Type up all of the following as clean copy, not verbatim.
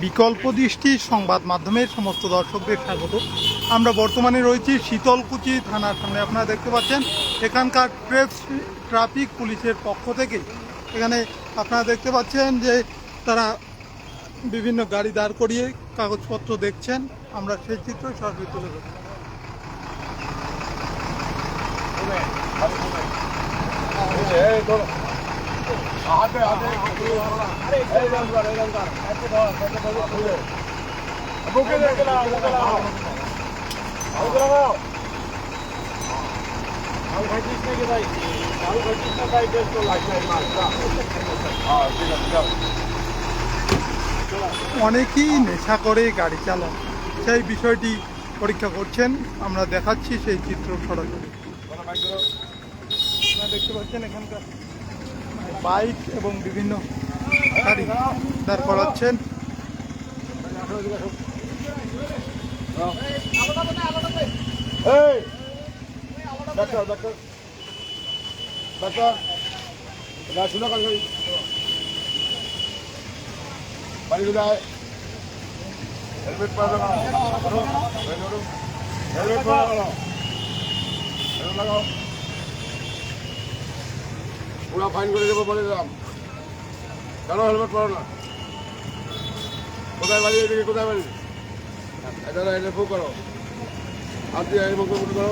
বিকল্প দৃষ্টি সংবাদ মাধ্যমের সমস্ত দর্শকদের স্বাগত। আমরা বর্তমানে রয়েছি শীতলকুচি থানার সামনে। আপনারা দেখতে পাচ্ছেন এখানকার ট্রাফিক পুলিশের পক্ষ থেকে এখানে আপনারা দেখতে পাচ্ছেন যে তারা বিভিন্ন গাড়ি দাঁড় করিয়ে কাগজপত্র দেখছেন। আমরা সেই চিত্র সরাসরি তুলে ধরছি। অনেকেই নেশা করে গাড়ি চালান, সেই বিষয়টি পরীক্ষা করছেন। আমরা দেখাচ্ছি সেই চিত্র সরাসরি। আপনারা দেখতে পাচ্ছেন এখানকার বাইক এবং বিভিন্ন গাড়ি দাঁড় করাচ্ছেন। हेलमेट लगाओ, पूरा फाइन করে দেবো বলে দিলাম। কেন হেলমেট পরো না? কোথায় বাড়ি? এদিকে কোথায় বাড়ি? এটা ফু করো, হাত দিয়ে মুখ মুখ করো,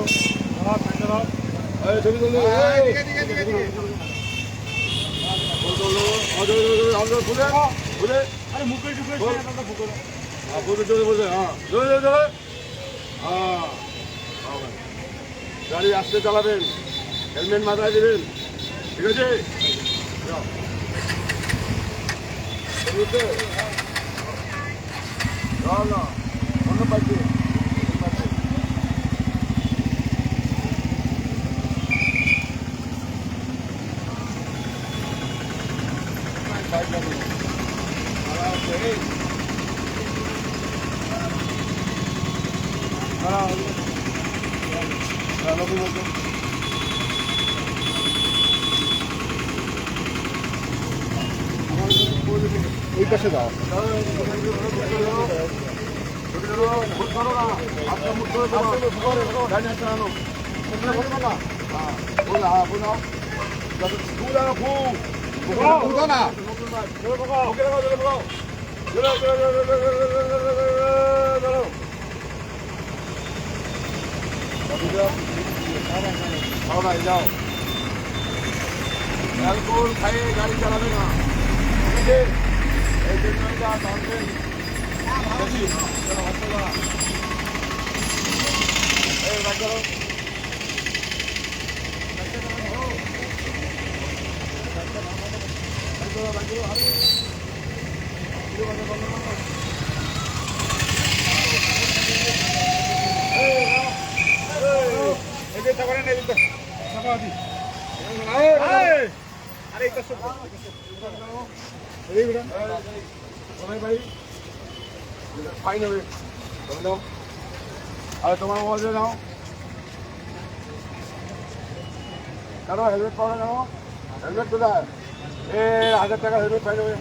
ছবি তুললে গাড়ি আসতে চালাবেন, হেলমেট মাথায় দেবেন, ঠিক আছে? না অন্য পাইছে ওই পাশে দাও। যাও, অ্যালকোহল খাইয়ে গাড়ি চালাবে না, ঠিক আছে? এই জন্য ফাইন হবে। আর তোমার মোবাইল নাও, কেন হেলমেট পাও না? কেন হেলমেট কোথায়? 1000 টাকা হেলমেট ফাইন হবে।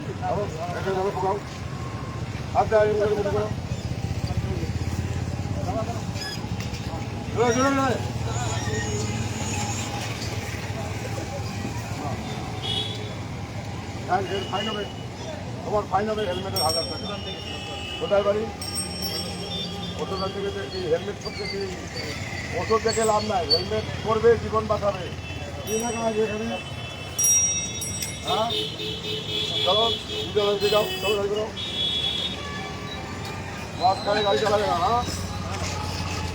ঢোকাও, হাত দেয় করো। ফাইন হবে, তোমার ফাইন হবে হেলমেটের 1000 টাকা। কোথায় বাড়ি? ওষুধ থেকে কি হেলমেট করতে কি? ওষুধ দেখে লাভ নাই, হেলমেট করবে, জীবন বাঁচাবে। কি না কাজ এখানে? হ্যাঁ চলো, যাও, চলো গাড়ি করো। বাস করে গাড়ি চালাবে না। হ্যাঁ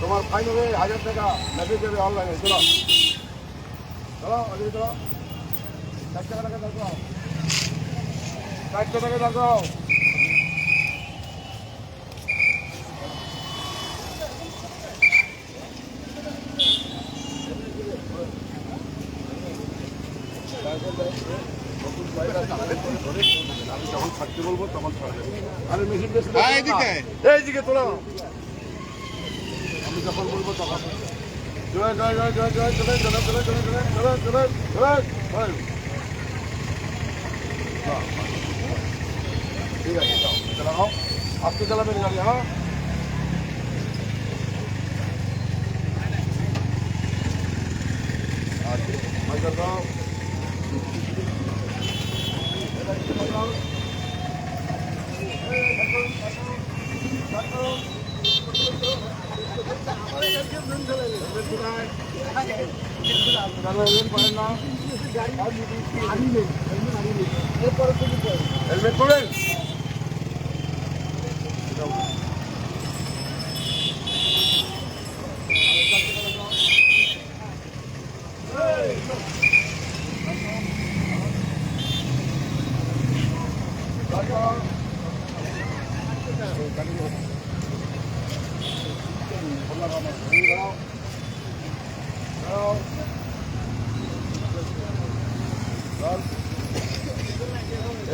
তোমার ফাইন হবে 1000 টাকা, মেসেজ দেবে অনলাইনে। চলো চলো, ওদিকে চলো। 400 টাকা দেখো, 400 টাকা দেখো। আমি যখন ছাড়তে বলবো তখন ছাড়বে। আরে মেশিন এইদিকে তোলা, আমি যখন বলবো তখন। জয় জয় জয় জয় জয় চলে চলে চলে চলে চলে চলে চলে চলে। ঠিক আছে, যাও, চলে আজকে চালাবেন গাড়ি, হ্যাঁ? আচ্ছা, মাইকার দাও। হেলমেট পরেন?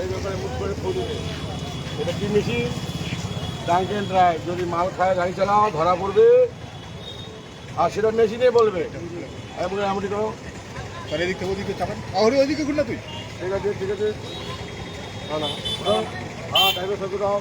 এই ব্যাপারে মুখ করে খোঁজ নেই। এটা কি মেশিন? Drank and drive. যদি মাল খায় গাড়ি চালাও ধরা পড়বে, আর সেটা মেশিনে বলবে। এমনটি করো। তাহলে এদিক থেকে ওদিকে চাপান, তাহলে ওইদিকে ঘুর না তুই। ঠিক আছে, ঠিক আছে। না না, হ্যাঁ, ড্রাইভার সাথে দাও।